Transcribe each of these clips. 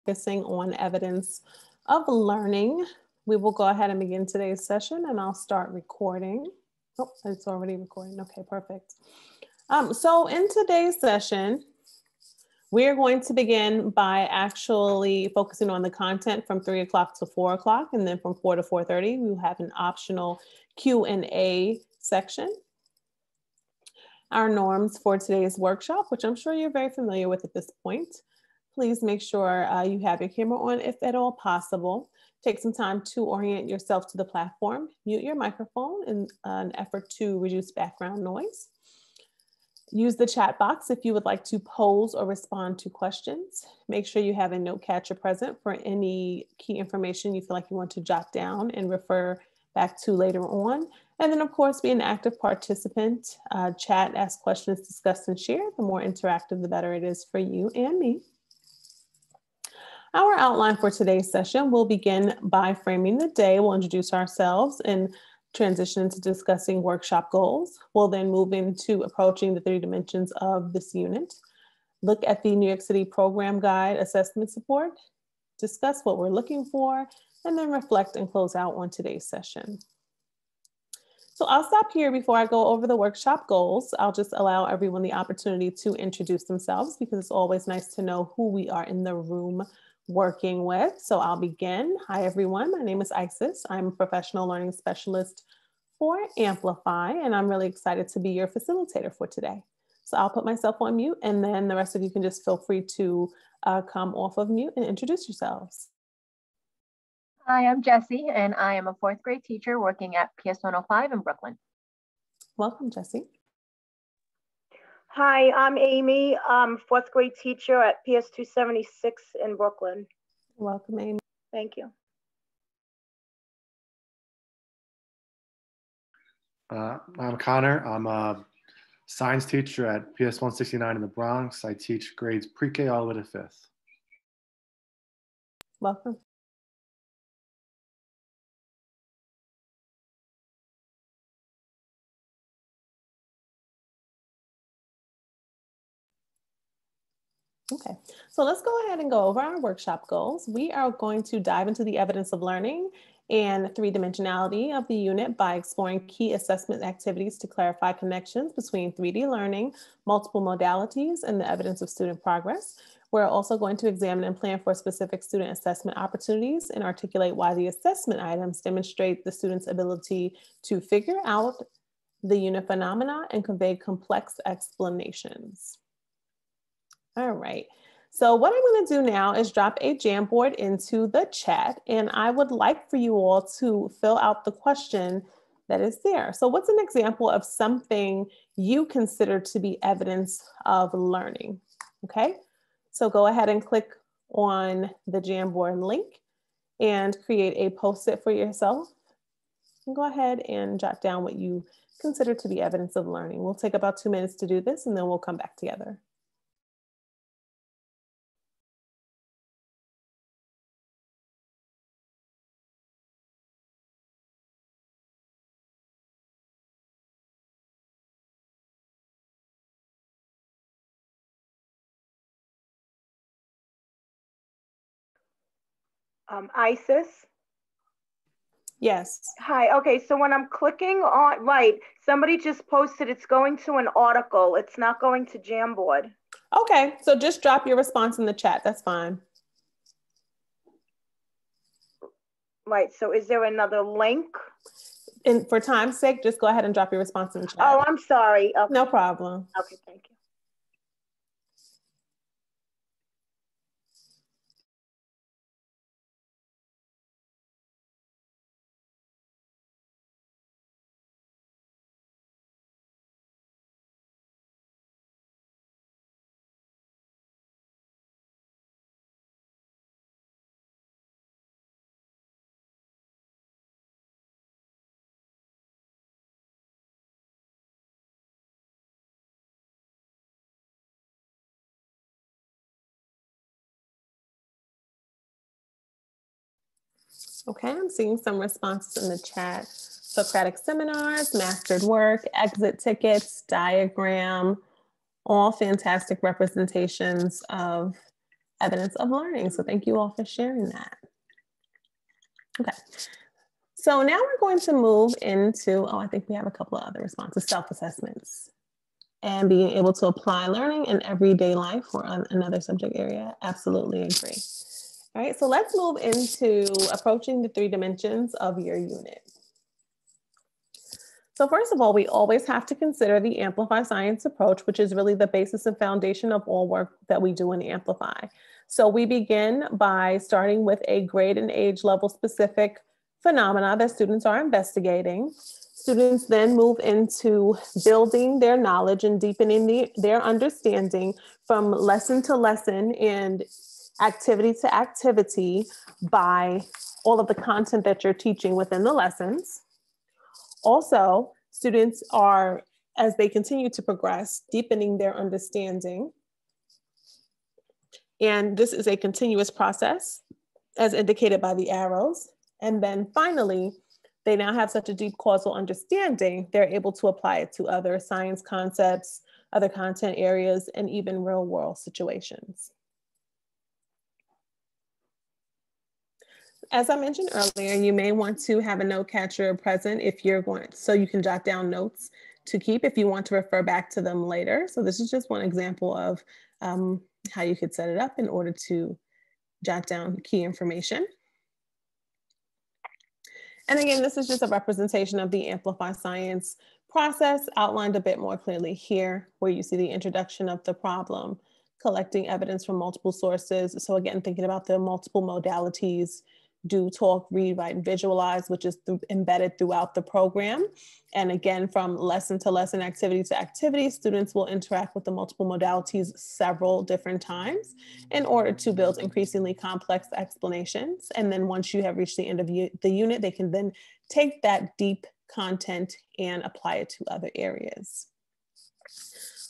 focusing on evidence of learning. We will go ahead and begin today's session, and I'll start recording. Oh, it's already recording. Okay, perfect. So in today's session, we're going to begin by actually focusing on the content from 3 o'clock to 4 o'clock, and then from 4 to 4:30, we will have an optional Q&A section. Our norms for today's workshop, which I'm sure you're very familiar with at this point. Please make sure you have your camera on if at all possible. Take some time to orient yourself to the platform. Mute your microphone in an effort to reduce background noise. Use the chat box if you would like to pose or respond to questions. Make sure you have a note catcher present for any key information you feel like you want to jot down and refer back to later on. And then of course, be an active participant, chat, ask questions, discuss, and share. The more interactive, the better it is for you and me. Our outline for today's session will begin by framing the day. We'll introduce ourselves and transition into discussing workshop goals. We'll then move into approaching the 3 dimensions of this unit, look at the New York City Program Guide Assessment Support, discuss what we're looking for, and then reflect and close out on today's session. So I'll stop here before I go over the workshop goals. I'll just allow everyone the opportunity to introduce themselves because it's always nice to know who we are in the room working with. So I'll begin. Hi, everyone. My name is Isis. I'm a professional learning specialist for Amplify, and I'm really excited to be your facilitator for today. So I'll put myself on mute, and then the rest of you can just feel free to come off of mute and introduce yourselves. Hi, I'm Jessie, and I am a 4th grade teacher working at PS 105 in Brooklyn. Welcome, Jessie. Hi, I'm Amy. I'm 4th grade teacher at PS 276 in Brooklyn. Welcome, Amy. Thank you. I'm Connor. I'm a science teacher at PS 169 in the Bronx. I teach grades pre-K all the way to 5th. Welcome. Okay, so let's go ahead and go over our workshop goals. We are going to dive into the evidence of learning and 3-dimensionality of the unit by exploring key assessment activities to clarify connections between 3D learning, multiple modalities, and the evidence of student progress. We're also going to examine and plan for specific student assessment opportunities and articulate why the assessment items demonstrate the student's ability to figure out the unit phenomena and convey complex explanations. All right, so what I'm going to do now is drop a Jamboard into the chat, and I would like for you all to fill out the question that is there. So what's an example of something you consider to be evidence of learning? Okay, so go ahead and click on the Jamboard link and create a post-it for yourself. And go ahead and jot down what you consider to be evidence of learning. We'll take about 2 minutes to do this, and then we'll come back together. Isis? Yes. Hi, okay, so when I'm clicking on, right, somebody just posted it's going to an article. It's not going to Jamboard. Okay, so just drop your response in the chat. That's fine. Right, so is there another link? And for time's sake, just go ahead and drop your response in the chat. Oh, I'm sorry. Okay. No problem. Okay, thank you. Okay, I'm seeing some responses in the chat. Socratic seminars, mastered work, exit tickets, diagram, all fantastic representations of evidence of learning. So thank you all for sharing that. Okay. So now we're going to move into, oh, I think we have a couple of other responses, self-assessments and being able to apply learning in everyday life for another subject area. Absolutely agree. All right, so let's move into approaching the 3 dimensions of your unit. So first of all, we always have to consider the Amplify Science approach, which is really the basis and foundation of all work that we do in Amplify. So we begin by starting with a grade and age level specific phenomena that students are investigating. Students then move into building their knowledge and deepening their understanding from lesson to lesson and activity to activity by all of the content that you're teaching within the lessons. Also, students are, as they continue to progress, deepening their understanding. And this is a continuous process, as indicated by the arrows. And then finally, they now have such a deep causal understanding, they're able to apply it to other science concepts, other content areas, and even real world situations. As I mentioned earlier, you may want to have a note catcher present if you're going, so you can jot down notes to keep if you want to refer back to them later. So this is just one example of how you could set it up in order to jot down key information. And again, this is just a representation of the Amplify Science process outlined a bit more clearly here, where you see the introduction of the problem, collecting evidence from multiple sources. So again, thinking about the multiple modalities, do, talk, read, write, and visualize, which is embedded throughout the program. And again, from lesson to lesson, activity to activity, students will interact with the multiple modalities several different times in order to build increasingly complex explanations. And then once you have reached the end of the unit, they can then take that deep content and apply it to other areas.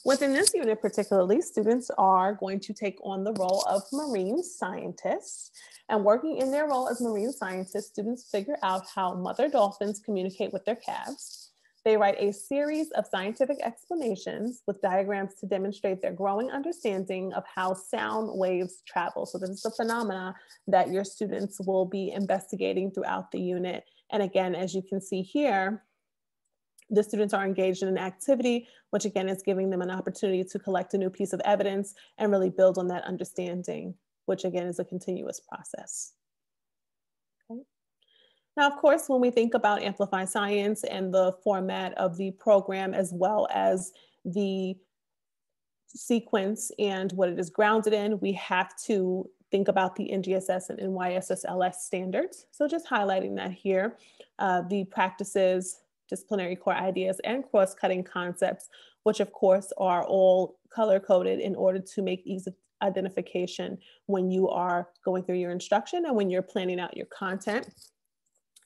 Within this unit particularly, students are going to take on the role of marine scientists. And working in their role as marine scientists, students figure out how mother dolphins communicate with their calves. They write a series of scientific explanations with diagrams to demonstrate their growing understanding of how sound waves travel. So this is a phenomena that your students will be investigating throughout the unit. And again, as you can see here, the students are engaged in an activity, which again is giving them an opportunity to collect a new piece of evidence and really build on that understanding, which again is a continuous process. Okay. Now, of course, when we think about Amplify Science and the format of the program, as well as the sequence and what it is grounded in, we have to think about the NGSS and NYSSLS standards. So just highlighting that here, the practices, disciplinary core ideas, and cross-cutting concepts, which of course are all color-coded in order to make ease of identification when you are going through your instruction and when you're planning out your content.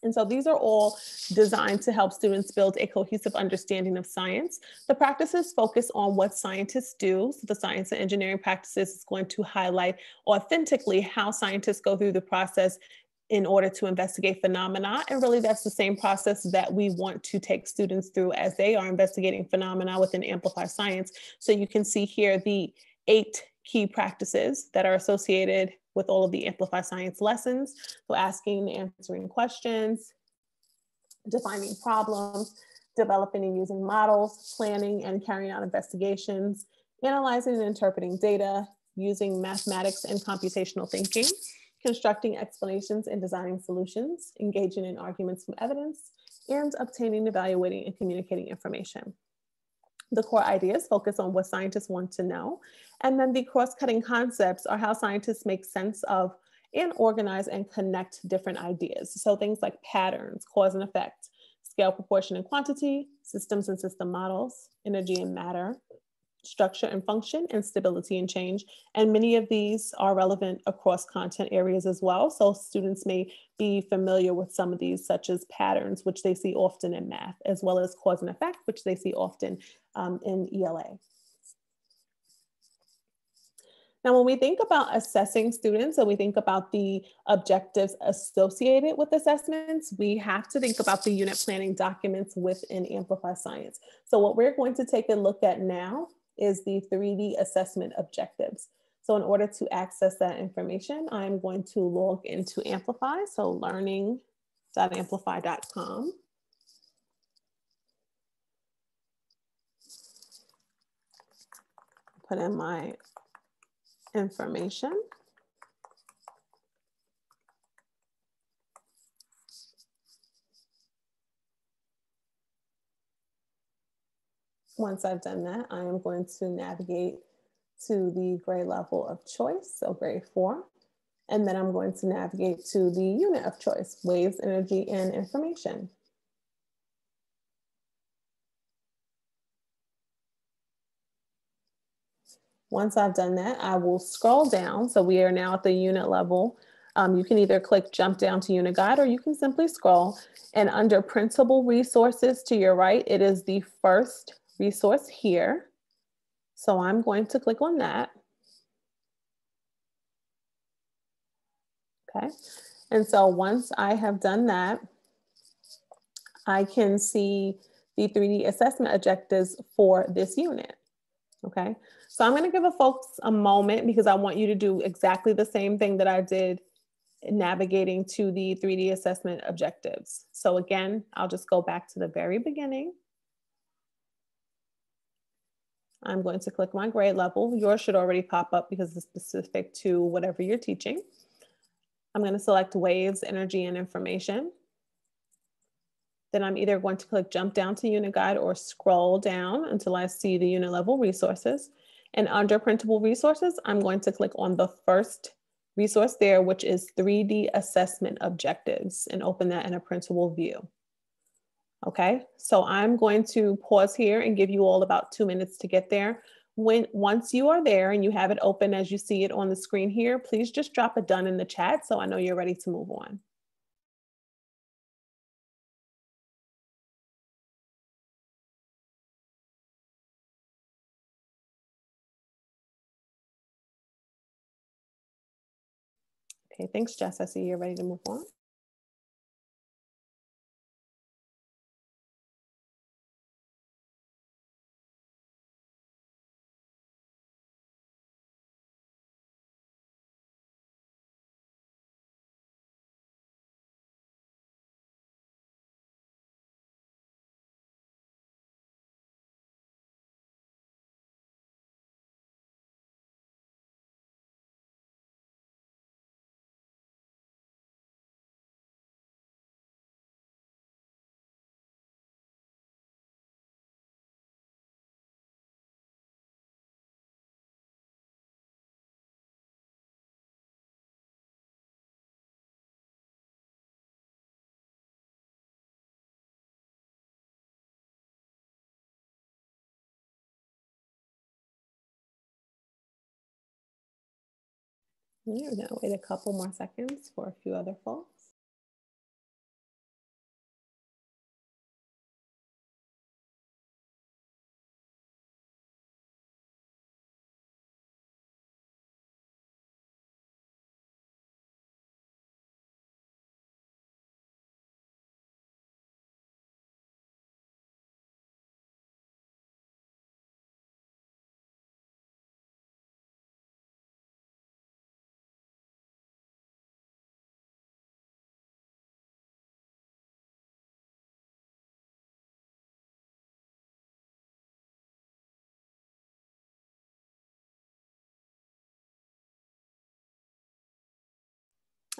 And so these are all designed to help students build a cohesive understanding of science. The practices focus on what scientists do. So the science and engineering practices is going to highlight authentically how scientists go through the process in order to investigate phenomena. And really that's the same process that we want to take students through as they are investigating phenomena within Amplify Science. So you can see here the 8 key practices that are associated with all of the Amplify Science lessons. So asking and answering questions, defining problems, developing and using models, planning and carrying out investigations, analyzing and interpreting data, using mathematics and computational thinking, constructing explanations and designing solutions, engaging in arguments from evidence, and obtaining, evaluating, and communicating information. The core ideas focus on what scientists want to know. And then the cross-cutting concepts are how scientists make sense of and organize and connect different ideas. So things like patterns, cause and effect, scale, proportion, and quantity, systems and system models, energy and matter, structure and function, and stability and change. And many of these are relevant across content areas as well. So students may be familiar with some of these, such as patterns, which they see often in math, as well as cause and effect, which they see often in ELA. Now, when we think about assessing students and we think about the objectives associated with assessments, we have to think about the unit planning documents within Amplify Science. So what we're going to take a look at now is the 3D assessment objectives. So in order to access that information, I'm going to log into Amplify. So learning.amplify.com. Put in my information. Once I've done that, I am going to navigate to the grade level of choice, so grade 4. And then I'm going to navigate to the unit of choice, waves, energy, and information. Once I've done that, I will scroll down. So we are now at the unit level. You can either click jump down to unit guide, or you can simply scroll. And under printable resources to your right, it is the first resource here. So I'm going to click on that. Okay. And so once I have done that, I can see the 3D assessment objectives for this unit. Okay. So I'm going to give folks a moment because I want you to do exactly the same thing that I did navigating to the 3D assessment objectives. So again, I'll just go back to the very beginning. I'm going to click my grade level. Yours should already pop up because it's specific to whatever you're teaching. I'm going to select waves, energy, and information. Then I'm either going to click jump down to unit guide or scroll down until I see the unit level resources. And under printable resources, I'm going to click on the first resource there, which is 3D assessment objectives, and open that in a printable view. Okay, so I'm going to pause here and give you all about 2 minutes to get there. Once you are there and you have it open as you see it on the screen here, please just drop a done in the chat so I know you're ready to move on. Okay, thanks, Jess. I see you're ready to move on. We're going to wait a couple more seconds for a few other folks.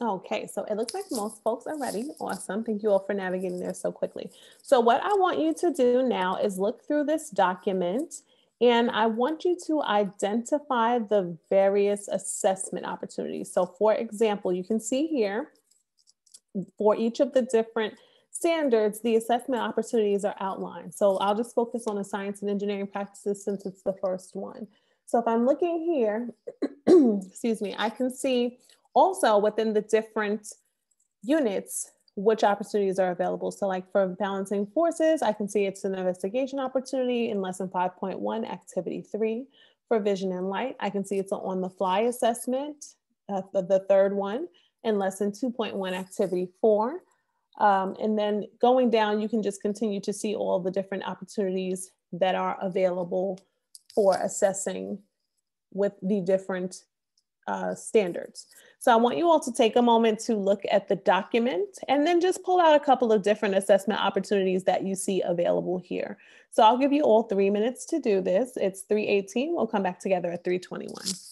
Okay, so it looks like most folks are ready. Awesome. Thank you all for navigating there so quickly. So what I want you to do now is look through this document, and I want you to identify the various assessment opportunities. So for example, you can see here for each of the different standards, the assessment opportunities are outlined. So I'll just focus on the science and engineering practices since it's the first one. So if I'm looking here, excuse me, I can see also within the different units which opportunities are available. So like for balancing forces, I can see it's an investigation opportunity in lesson 5.1, activity 3. For vision and light, I can see it's an on the fly assessment, the third one, in lesson 2.1, activity 4. And then going down, you can just continue to see all the different opportunities that are available for assessing with the different standards. So I want you all to take a moment to look at the document and then just pull out a couple of different assessment opportunities that you see available here. So I'll give you all 3 minutes to do this. It's 3:18. We'll come back together at 3:21.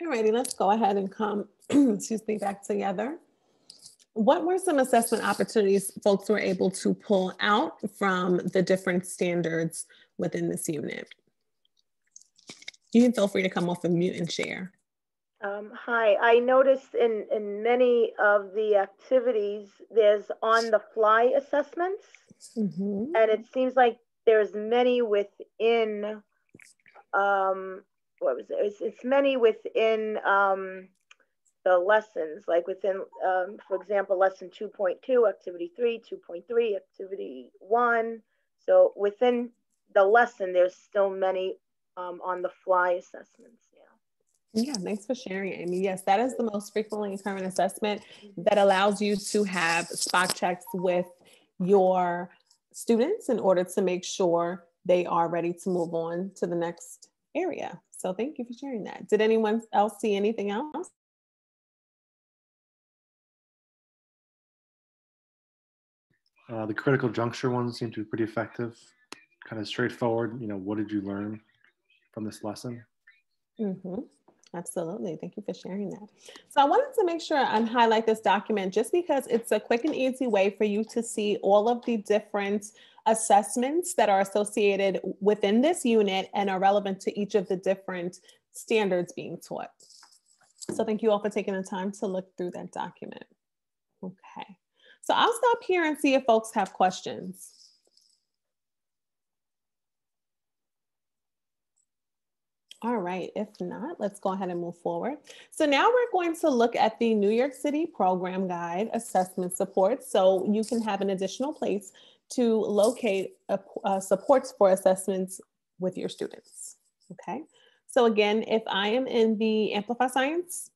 Alrighty, let's go ahead and come, excuse me, back together. What were some assessment opportunities folks were able to pull out from the different standards within this unit? You can feel free to come off of mute and share. Hi, I noticed in many of the activities, there's on the fly assessments. Mm-hmm. And it seems like there's many within, what was it? It's many within the lessons, like within, for example, lesson 2.2, activity 3, 2.3, activity 1. So within the lesson, there's still many on the fly assessments. Yeah, thanks for sharing, Amy. Yes, that is the most frequently occurring assessment that allows you to have spot checks with your students in order to make sure they are ready to move on to the next area. So thank you for sharing that. Did anyone else see anything else? The critical juncture ones seem to be pretty effective, kind of straightforward. What did you learn from this lesson? Mm-hmm. Absolutely. Thank you for sharing that. So I wanted to make sure and highlight this document just because it's a quick and easy way for you to see all of the different assessments that are associated within this unit and are relevant to each of the different standards being taught. So thank you all for taking the time to look through that document. Okay. So I'll stop here and see if folks have questions. All right, if not, let's go ahead and move forward. So now we're going to look at the New York City Program Guide Assessment Support. So you can have an additional place to locate supports for assessments with your students, okay? So again, if I am in the Amplify Science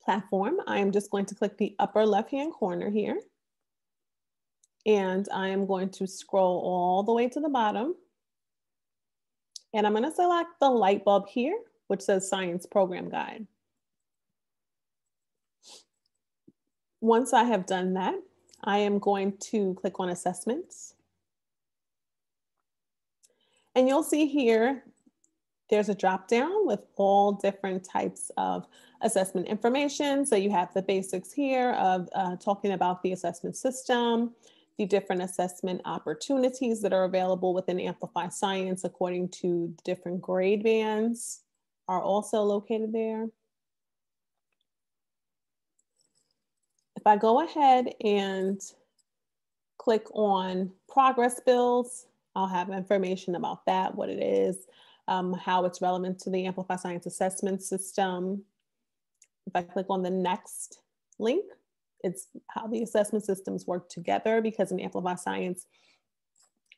platform, I am just going to click the upper left-hand corner here. And I am going to scroll all the way to the bottom. And I'm going to select the light bulb here, which says Science Program Guide. Once I have done that, I am going to click on Assessments. And you'll see here, there's a drop down with all different types of assessment information. So you have the basics here of talking about the assessment system, the different assessment opportunities that are available within Amplify Science according to the different grade bands are also located there. If I go ahead and click on progress bills, I'll have information about that, what it is, how it's relevant to the Amplify Science assessment system. If I click on the next link, it's how the assessment systems work together, because in Amplify Science,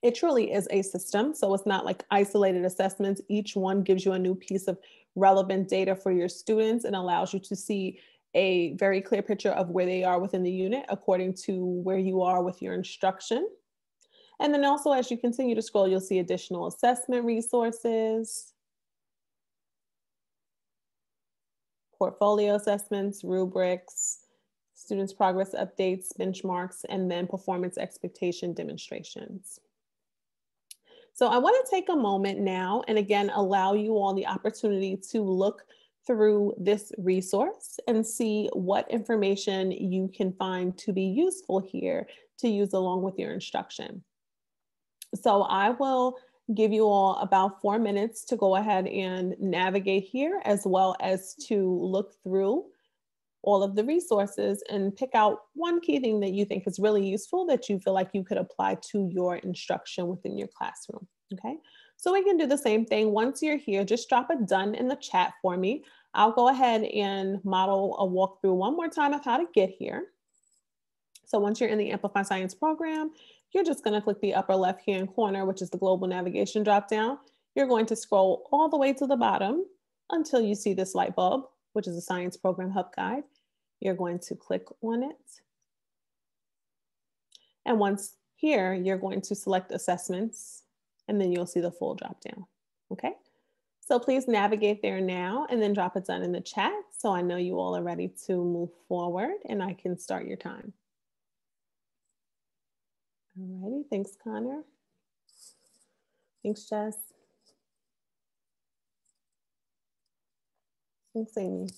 it truly is a system. So it's not like isolated assessments. Each one gives you a new piece of relevant data for your students and allows you to see a very clear picture of where they are within the unit according to where you are with your instruction. And then also, as you continue to scroll, you'll see additional assessment resources, portfolio assessments, rubrics, students' progress updates, benchmarks, and then performance expectation demonstrations. So I want to take a moment now and again, allow you all the opportunity to look through this resource and see what information you can find to be useful here to use along with your instruction. So I will give you all about 4 minutes to go ahead and navigate here, as well as to look through all of the resources and pick out one key thing that you think is really useful that you feel like you could apply to your instruction within your classroom. Okay, so we can do the same thing. Once you're here, just drop a done in the chat for me. I'll go ahead and model a walkthrough one more time of how to get here. So once you're in the Amplify Science program, you're just going to click the upper left-hand corner, which is the global navigation dropdown. You're going to scroll all the way to the bottom until you see this light bulb, which is a Science Program Hub Guide. You're going to click on it. And once here, you're going to select Assessments, and then you'll see the full dropdown. Okay? So please navigate there now and then drop it down in the chat so I know you all are ready to move forward and I can start your time. Alrighty, thanks, Connor. Thanks, Jess. Thanks, Amy.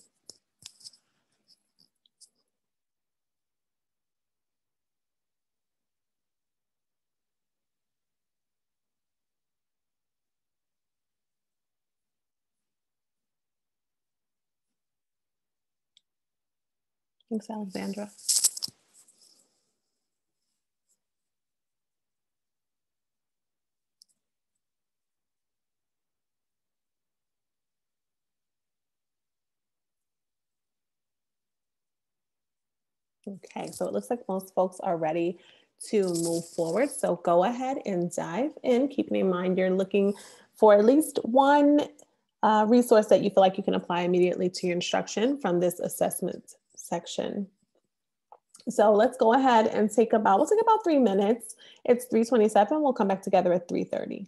Thanks, Alexandra. Okay, so it looks like most folks are ready to move forward. So go ahead and dive in, keeping in mind you're looking for at least one resource that you feel like you can apply immediately to your instruction from this assessment section. So let's go ahead and we'll take about 3 minutes. It's 3:27. We'll come back together at 3:30.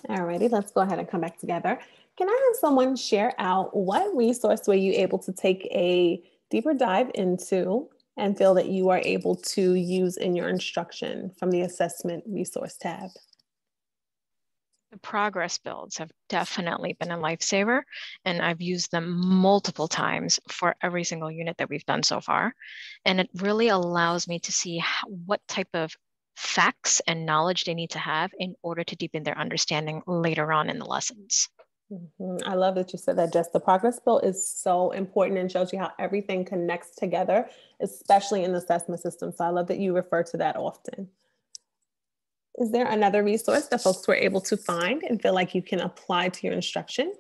Alrighty, let's go ahead and come back together. Can I have someone share out what resource were you able to take a deeper dive into and feel that you are able to use in your instruction from the assessment resource tab? The progress builds have definitely been a lifesaver, and I've used them multiple times for every single unit that we've done so far. And it really allows me to see what type of facts and knowledge they need to have in order to deepen their understanding later on in the lessons. I love that you said that, Jess. The progress bill is so important and shows you how everything connects together, especially in the assessment system. So I love that you refer to that often. Is there another resource that folks were able to find and feel like you can apply to your instruction?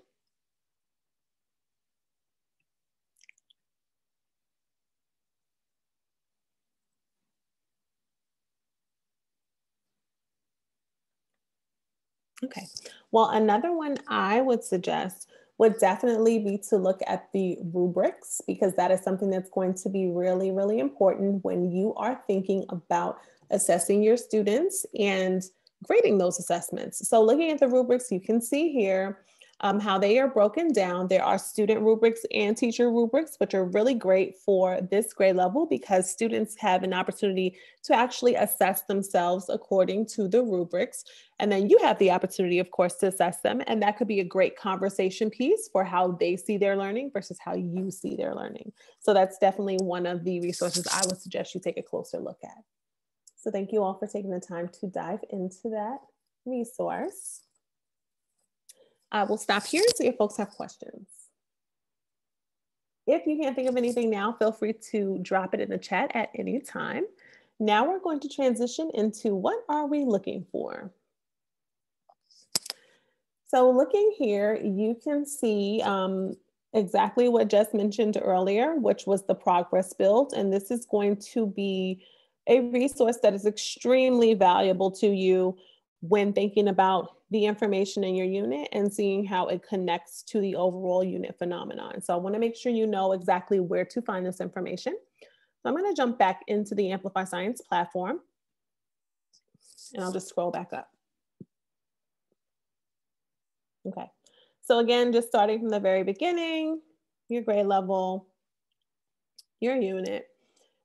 Okay. Well, another one I would suggest would definitely be to look at the rubrics, because that is something that's going to be really, really important when you are thinking about assessing your students and grading those assessments. So looking at the rubrics, you can see here how they are broken down. There are student rubrics and teacher rubrics, which are really great for this grade level because students have an opportunity to actually assess themselves according to the rubrics. And then you have the opportunity, of course, to assess them. And that could be a great conversation piece for how they see their learning versus how you see their learning. So that's definitely one of the resources I would suggest you take a closer look at. So thank you all for taking the time to dive into that resource. I will stop here and see if folks have questions. If you can't think of anything now, feel free to drop it in the chat at any time. Now we're going to transition into what are we looking for? So looking here, you can see exactly what Jess mentioned earlier, which was the progress build. And this is going to be a resource that is extremely valuable to you when thinking about the information in your unit and seeing how it connects to the overall unit phenomenon. So I want to make sure you know exactly where to find this information. So I'm going to jump back into the Amplify Science platform, and I'll just scroll back up. Okay, so again, just starting from the very beginning, your grade level, your unit,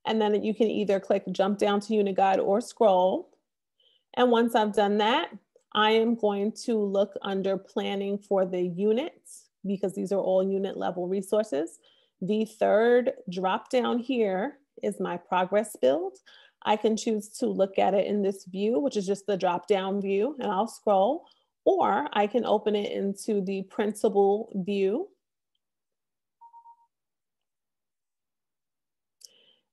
and then you can either click jump down to unit guide or scroll. And once I've done that, I am going to look under planning for the units because these are all unit level resources. The third drop down here is my progress build. I can choose to look at it in this view, which is just the drop down view, and I'll scroll, or I can open it into the principal view.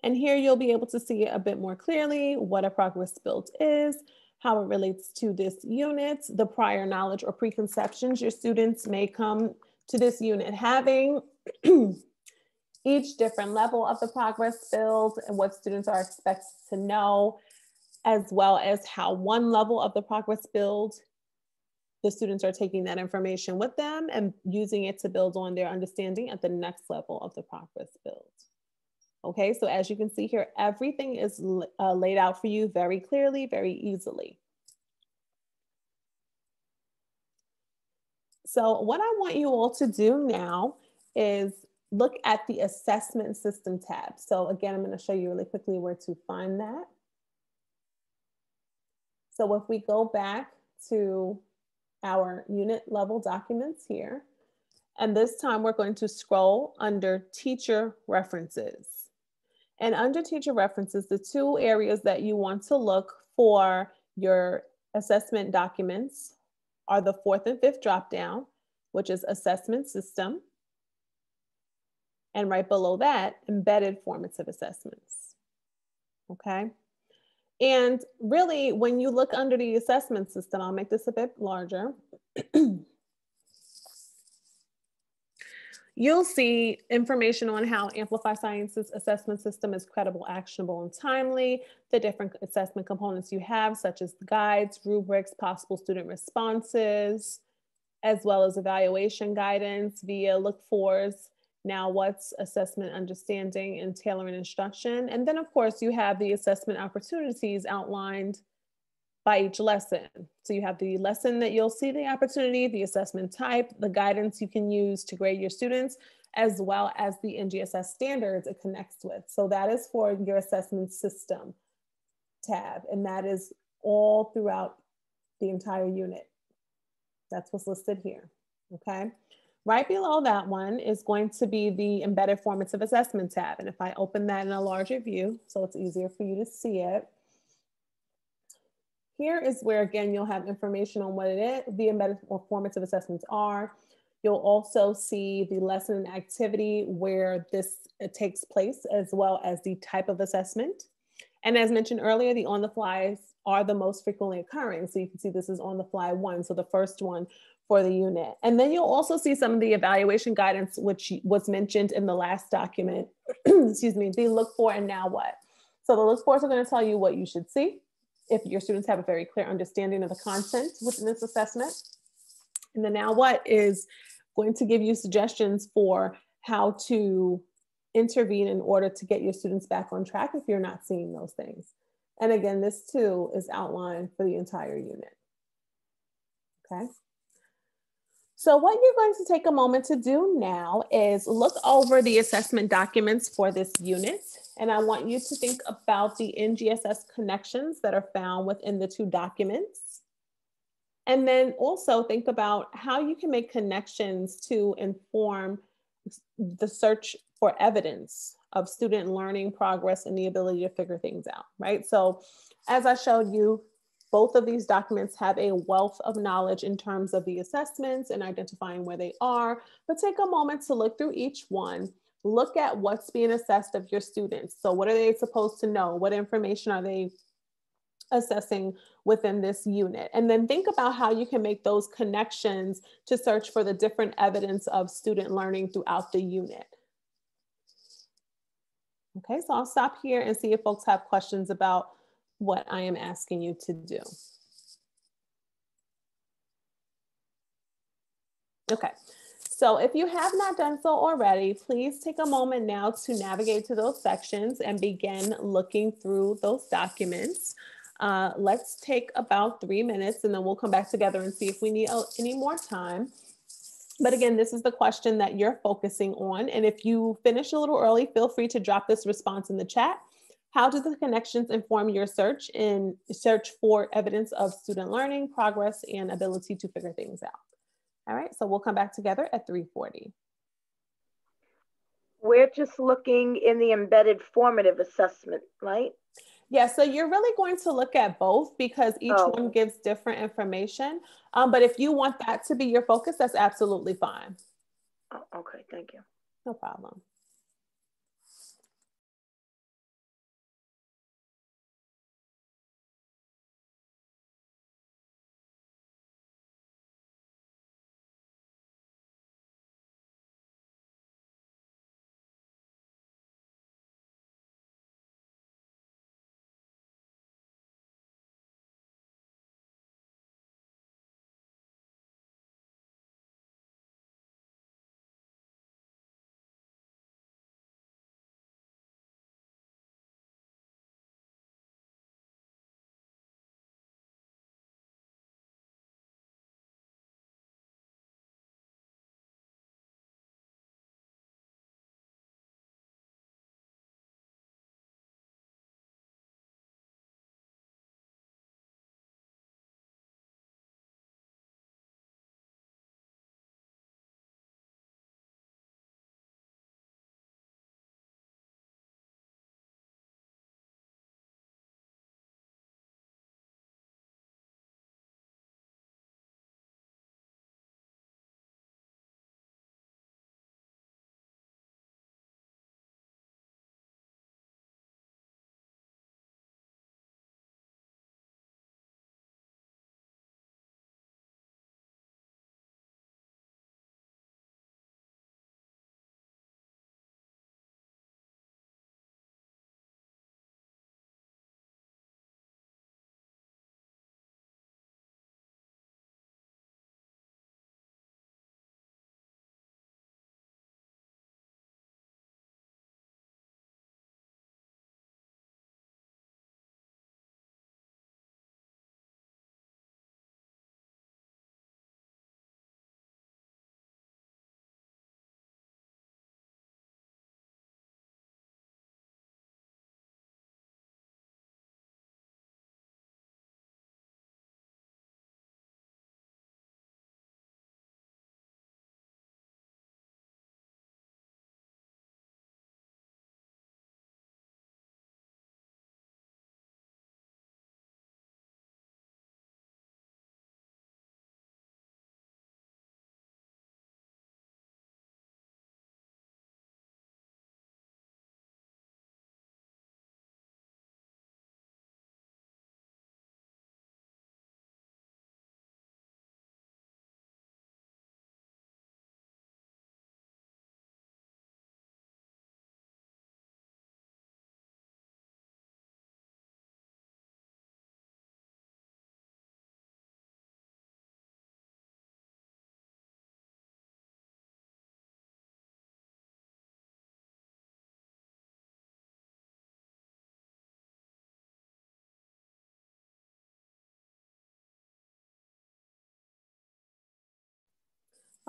And here you'll be able to see a bit more clearly what a progress build is, how it relates to this unit, the prior knowledge or preconceptions your students may come to this unit having, each different level of the progress build and what students are expected to know, as well as how one level of the progress build, the students are taking that information with them and using it to build on their understanding at the next level of the progress build. Okay, so as you can see here, everything is laid out for you very clearly, very easily. So what I want you all to do now is look at the assessment system tab. So again, I'm going to show you really quickly where to find that. So if we go back to our unit level documents here, and this time we're going to scroll under teacher references. And under teacher references, the two areas that you want to look for your assessment documents are the fourth and fifth dropdown, which is assessment system. And right below that, embedded formative assessments. Okay. And really, when you look under the assessment system, I'll make this a bit larger. You'll see information on how Amplify Science's assessment system is credible, actionable, and timely, the different assessment components you have, such as guides, rubrics, possible student responses, as well as evaluation guidance via look-fors, now what's, assessment understanding, and tailoring instruction. And then, of course, you have the assessment opportunities outlined by each lesson. So you have the lesson that you'll see the opportunity, the assessment type, the guidance you can use to grade your students, as well as the NGSS standards it connects with. So that is for your assessment system tab, and that is all throughout the entire unit. That's what's listed here, okay? Right below that one is going to be the embedded formative assessment tab. And if I open that in a larger view, so it's easier for you to see it, here is where, again, you'll have information on what it is, the embedded or formative assessments are. You'll also see the lesson and activity where this takes place, as well as the type of assessment. And as mentioned earlier, the on-the-flies are the most frequently occurring. So you can see this is on-the-fly one, so the first one for the unit. And then you'll also see some of the evaluation guidance, which was mentioned in the last document, excuse me, the look for and now what. So the look fors are going to tell you what you should see if your students have a very clear understanding of the content within this assessment. And the now what is going to give you suggestions for how to intervene in order to get your students back on track if you're not seeing those things. And again, this too is outlined for the entire unit. Okay. So what you're going to take a moment to do now is look over the assessment documents for this unit. And I want you to think about the NGSS connections that are found within the two documents. And then also think about how you can make connections to inform the search for evidence of student learning progress and the ability to figure things out, right? So as I showed you, both of these documents have a wealth of knowledge in terms of the assessments and identifying where they are, but take a moment to look through each one. Look at what's being assessed of your students. So what are they supposed to know? What information are they assessing within this unit? And then think about how you can make those connections to search for the different evidence of student learning throughout the unit. Okay, so I'll stop here and see if folks have questions about what I am asking you to do. Okay, so if you have not done so already, please take a moment now to navigate to those sections and begin looking through those documents. Let's take about 3 minutes and then we'll come back together and see if we need any more time. But again, this is the question that you're focusing on. And if you finish a little early, feel free to drop this response in the chat. How do the connections inform your search for evidence of student learning, progress, and ability to figure things out? All right, so we'll come back together at 3:40. We're just looking in the embedded formative assessment, right? Yeah, so you're really going to look at both because each one gives different information. But if you want that to be your focus, that's absolutely fine. Oh, okay, thank you. No problem.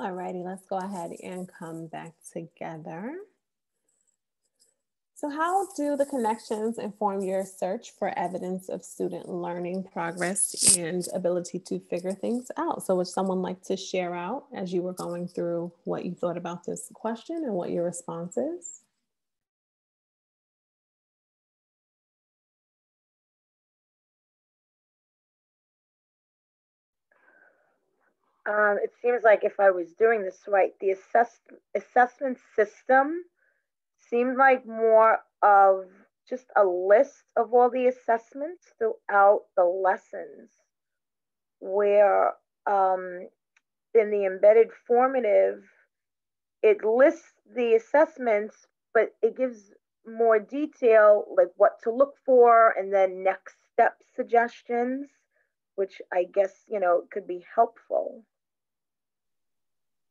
All righty, let's go ahead and come back together. So how do the connections inform your search for evidence of student learning progress and ability to figure things out? So would someone like to share out as you were going through what you thought about this question and what your response is? It seems like if I was doing this right, the assessment system seemed like more of just a list of all the assessments throughout the lessons, where in the embedded formative, it lists the assessments, but it gives more detail, like what to look for, and then next step suggestions, which I guess, could be helpful.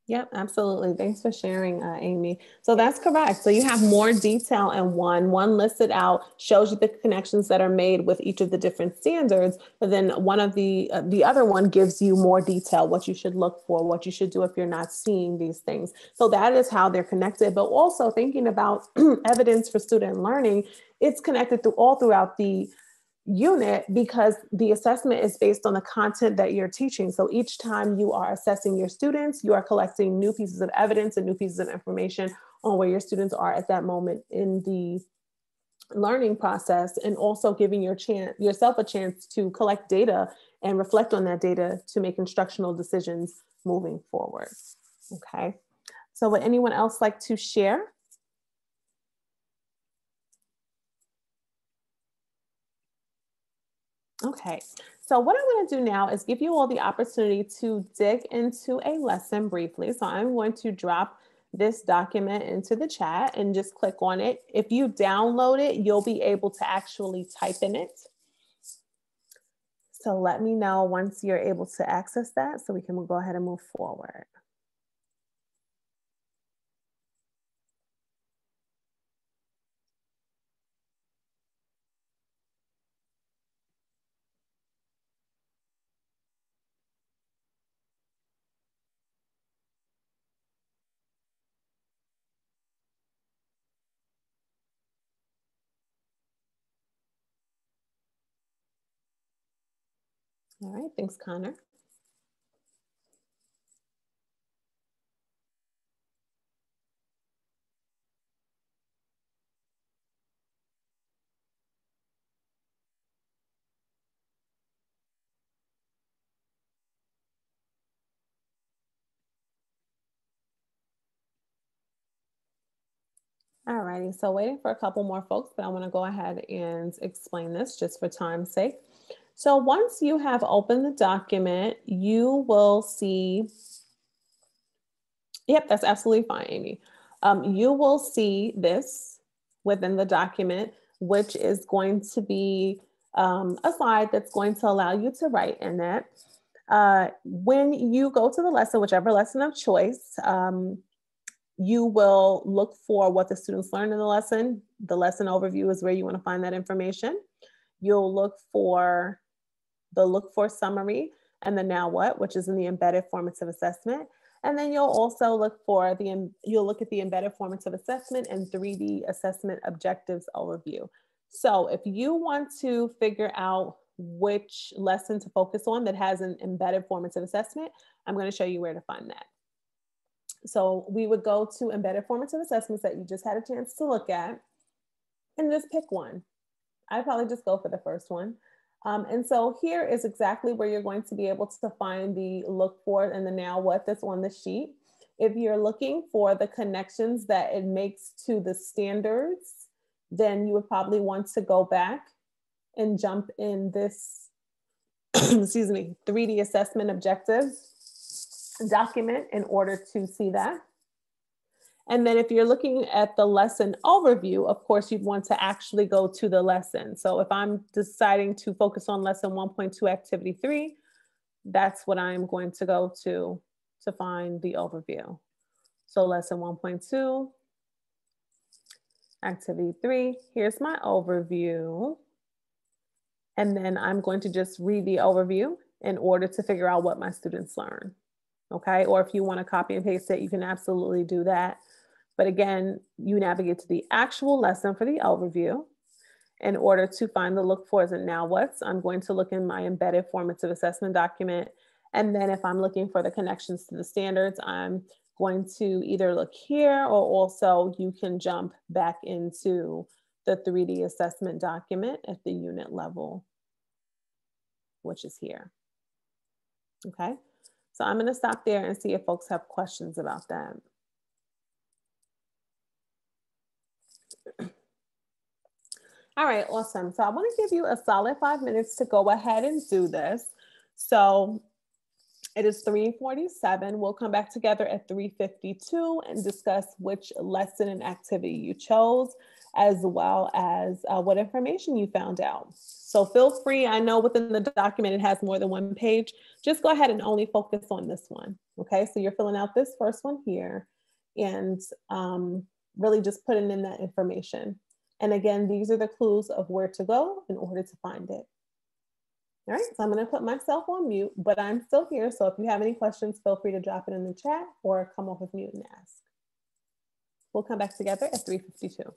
Yep, absolutely. Thanks for sharing, Amy. So that's correct. So you have more detail in one listed out, shows you the connections that are made with each of the different standards, but then one of the other one gives you more detail, what you should look for, what you should do if you're not seeing these things. So that is how they're connected, but also thinking about evidence for student learning, it's connected all throughout the unit because the assessment is based on the content that you're teaching. So each time you are assessing your students, you are collecting new pieces of evidence and new pieces of information on where your students are at that moment in the learning process, and also giving yourself a chance to collect data and reflect on that data to make instructional decisions moving forward. Okay, so would anyone else like to share? Okay, so what I'm going to do now is give you all the opportunity to dig into a lesson briefly. So I'm going to drop this document into the chat and just click on it. If you download it, you'll be able to actually type in it. So let me know once you're able to access that so we can go ahead and move forward. All right, thanks, Connor. All righty, so waiting for a couple more folks, but I want to go ahead and explain this just for time's sake. So once you have opened the document, you will see, yep, that's absolutely fine, Amy. You will see this within the document, which is going to be a slide that's going to allow you to write in that. When you go to the lesson, whichever lesson of choice, you will look for what the students learned in the lesson. The lesson overview is where you want to find that information. You'll look for the look for summary and the now what, which is in the embedded formative assessment. And then you'll also look for you'll look at the embedded formative assessment and 3D assessment objectives overview. So if you want to figure out which lesson to focus on that has an embedded formative assessment, I'm going to show you where to find that. So we would go to embedded formative assessments that you just had a chance to look at and just pick one. I'd probably just go for the first one. And so here is exactly where you're going to be able to find the look for and the now what that's on the sheet. If you're looking for the connections that it makes to the standards, then you would probably want to go back and jump in this, excuse me, 3D assessment objectives document in order to see that. And then if you're looking at the lesson overview, of course, you'd want to actually go to the lesson. So if I'm deciding to focus on lesson 1.2 activity 3, that's what I'm going to go to find the overview. So lesson 1.2 activity 3, here's my overview. And then I'm going to just read the overview in order to figure out what my students learn. okay? Or if you want to copy and paste it, you can absolutely do that. But again, you navigate to the actual lesson for the overview. In order to find the look fors and now what's, I'm going to look in my embedded formative assessment document. And then if I'm looking for the connections to the standards, I'm going to either look here, or also you can jump back into the 3D assessment document at the unit level, which is here. Okay, so I'm going to stop there and see if folks have questions about that. All right, awesome. So I want to give you a solid 5 minutes to go ahead and do this. So it is 3:47. We'll come back together at 3:52 and discuss which lesson and activity you chose, as well as what information you found out. So feel free, I know within the document it has more than one page, just go ahead and only focus on this one. Okay, so you're filling out this first one here and really just putting in that information. And again, these are the clues of where to go in order to find it. All right, so I'm going to put myself on mute, but I'm still here. So if you have any questions, feel free to drop it in the chat or come off of mute and ask. We'll come back together at 3:52.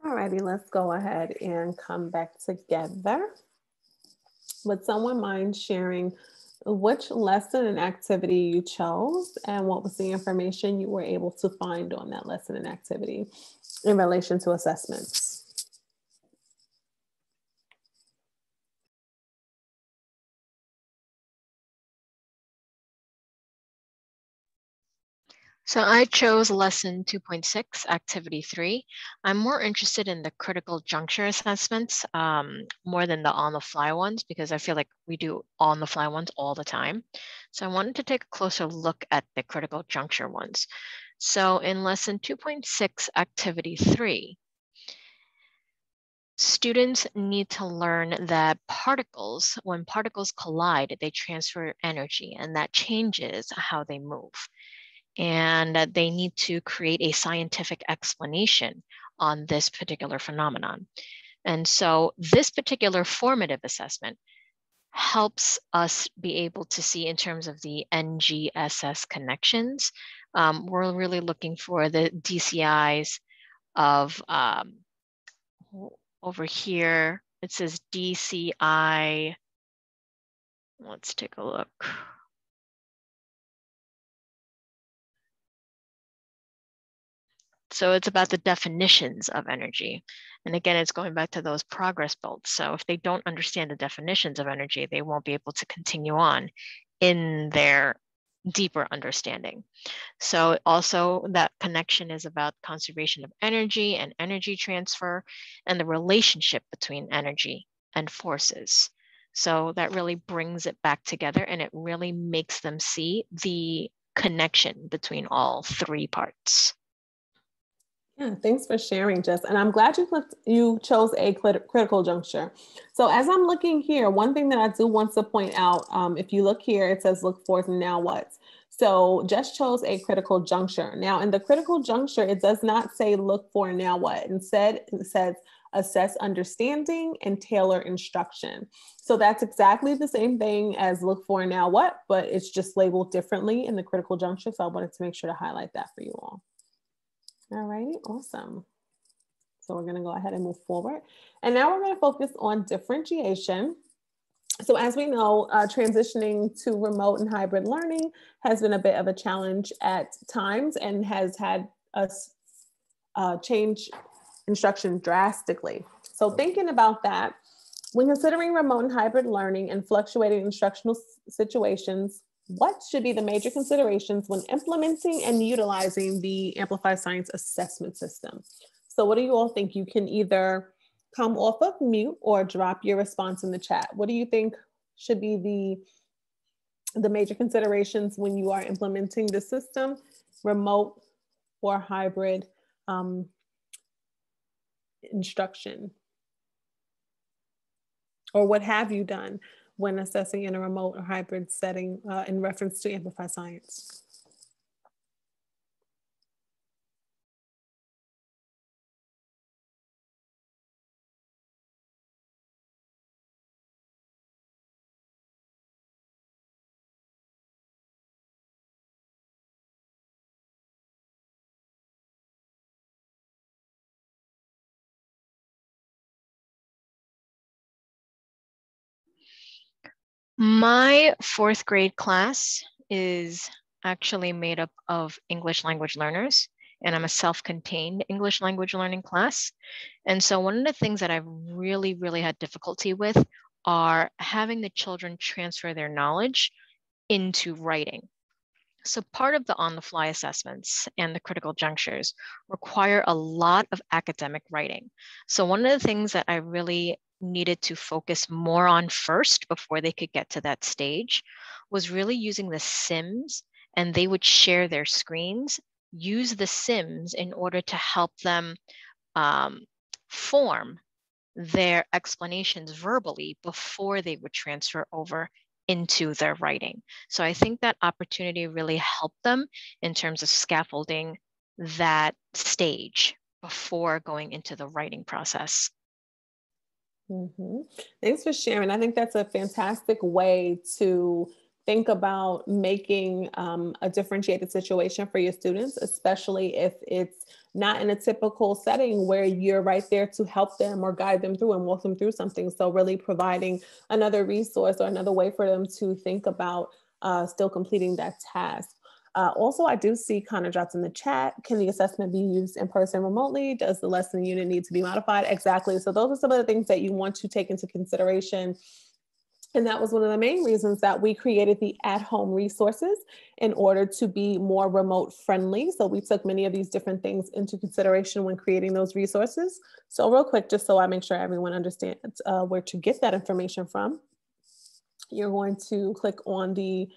Alrighty, let's go ahead and come back together. Would someone mind sharing which lesson and activity you chose and what was the information you were able to find on that lesson and activity in relation to assessments? So I chose lesson 2.6, activity 3. I'm more interested in the critical juncture assessments more than the on-the-fly ones, because I feel like we do on-the-fly ones all the time. So I wanted to take a closer look at the critical juncture ones. So in lesson 2.6, activity 3, students need to learn that particles, when particles collide, they transfer energy, and that changes how they move. And that they need to create a scientific explanation on this particular phenomenon. And so this particular formative assessment helps us be able to see in terms of the NGSS connections. We're really looking for the DCIs of over here. It says DCI. Let's take a look. So it's about the definitions of energy. And again, it's going back to those progress belts. So if they don't understand the definitions of energy, they won't be able to continue on in their deeper understanding. So also that connection is about conservation of energy and energy transfer and the relationship between energy and forces. So that really brings it back together, and it really makes them see the connection between all three parts. Yeah, thanks for sharing, Jess. And I'm glad you chose a critical juncture. So as I'm looking here, one thing that I do want to point out, if you look here, it says look for now what. So Jess chose a critical juncture. Now in the critical juncture, it does not say look for now what. Instead, it says assess understanding and tailor instruction. So that's exactly the same thing as look for now what, but it's just labeled differently in the critical juncture. So I wanted to make sure to highlight that for you all. All righty, awesome. So we're going to go ahead and move forward. And now we're going to focus on differentiation. So as we know, transitioning to remote and hybrid learning has been a bit of a challenge at times and has had us change instruction drastically. So thinking about that, when considering remote and hybrid learning and fluctuating instructional situations, what should be the major considerations when implementing and utilizing the Amplify Science assessment system? So what do you all think? You can either come off of mute or drop your response in the chat. What do you think should be the major considerations when you are implementing the system, remote or hybrid instruction? Or what have you done when assessing in a remote or hybrid setting in reference to Amplify Science? My fourth grade class is actually made up of English language learners, and I'm a self-contained English language learning class. And so one of the things that I've really had difficulty with are having the children transfer their knowledge into writing. So part of the on-the-fly assessments and the critical junctures require a lot of academic writing. So one of the things that I really needed to focus more on first before they could get to that stage was really using the Sims, and they would share their screens, use the Sims in order to help them form their explanations verbally before they would transfer over into their writing. So I think that opportunity really helped them in terms of scaffolding that stage before going into the writing process. Thanks for sharing. I think that's a fantastic way to think about making a differentiated situation for your students, especially if it's not in a typical setting where you're right there to help them or guide them through and walk them through something. So really providing another resource or another way for them to think about still completing that task. Also, I do see Connor drops in the chat. Can the assessment be used in person remotely? Does the lesson unit need to be modified? Exactly. So those are some of the things that you want to take into consideration. And that was one of the main reasons that we created the at-home resources in order to be more remote friendly. So we took many of these different things into consideration when creating those resources. So real quick, just so I make sure everyone understands where to get that information from, you're going to click on the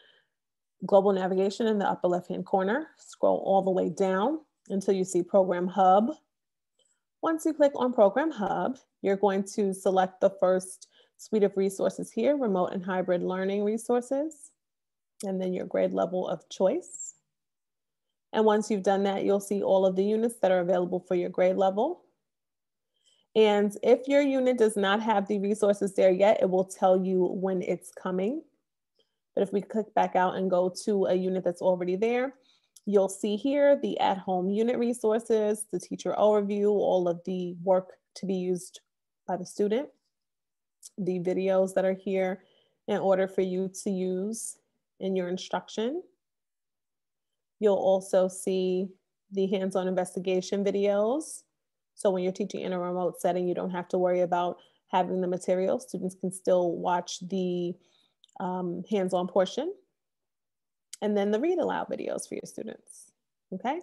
global navigation in the upper left-hand corner, scroll all the way down until you see Program Hub. Once you click on Program Hub, you're going to select the first suite of resources here, remote and hybrid learning resources, and then your grade level of choice. And once you've done that, you'll see all of the units that are available for your grade level. And if your unit does not have the resources there yet, it will tell you when it's coming. But if we click back out and go to a unit that's already there, you'll see here the at-home unit resources, the teacher overview, all of the work to be used by the student, the videos that are here in order for you to use in your instruction. You'll also see the hands-on investigation videos. So when you're teaching in a remote setting, you don't have to worry about having the material. Students can still watch the hands-on portion. And then the read aloud videos for your students, okay?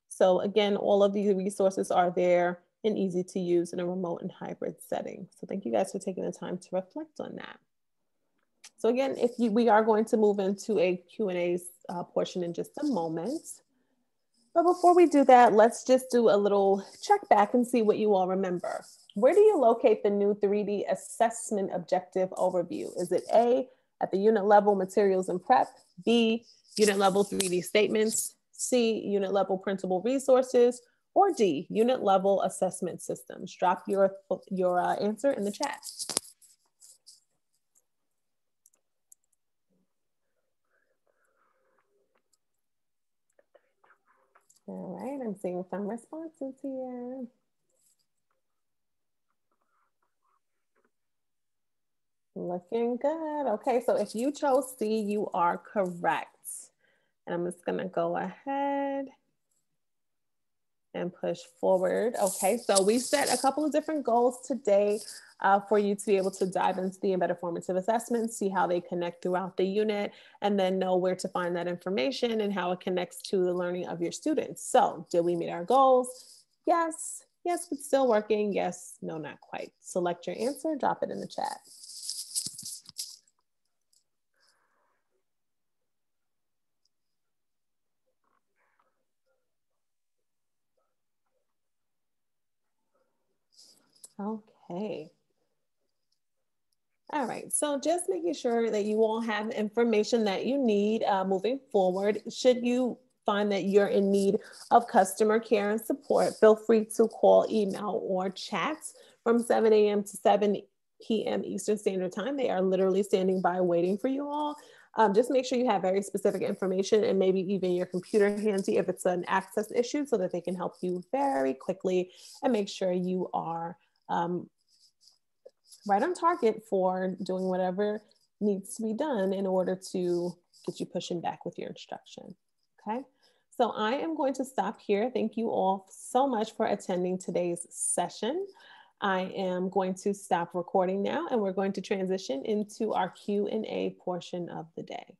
So again, all of these resources are there and easy to use in a remote and hybrid setting. So thank you guys for taking the time to reflect on that. So again, we are going to move into a Q&A portion in just a moment. But before we do that, let's just do a little check back and see what you all remember. Where do you locate the new 3D assessment objective overview? Is it A, at the unit level materials and prep, B, unit level 3D statements, C, unit level printable resources, or D, unit level assessment systems? Drop your answer in the chat. All right, I'm seeing some responses here. Looking good. Okay, so if you chose C, you are correct. And I'm just gonna go ahead and push forward. Okay, so we set a couple of different goals today for you to be able to dive into the embedded formative assessments, see how they connect throughout the unit, and then know where to find that information and how it connects to the learning of your students. So did we meet our goals? Yes, yes, but still working. Yes, no, not quite. Select your answer, drop it in the chat. Okay. All right, so just making sure that you all have information that you need moving forward. Should you find that you're in need of customer care and support, feel free to call, email, or chat from 7 a.m. to 7 p.m. Eastern Standard Time. They are literally standing by waiting for you all. Just make sure you have very specific information and maybe even your computer handy if it's an access issue so that they can help you very quickly and make sure you are right on target for doing whatever needs to be done in order to get you pushing back with your instruction, okay? So I am going to stop here. Thank you all so much for attending today's session. I am going to stop recording now and we're going to transition into our Q&A portion of the day.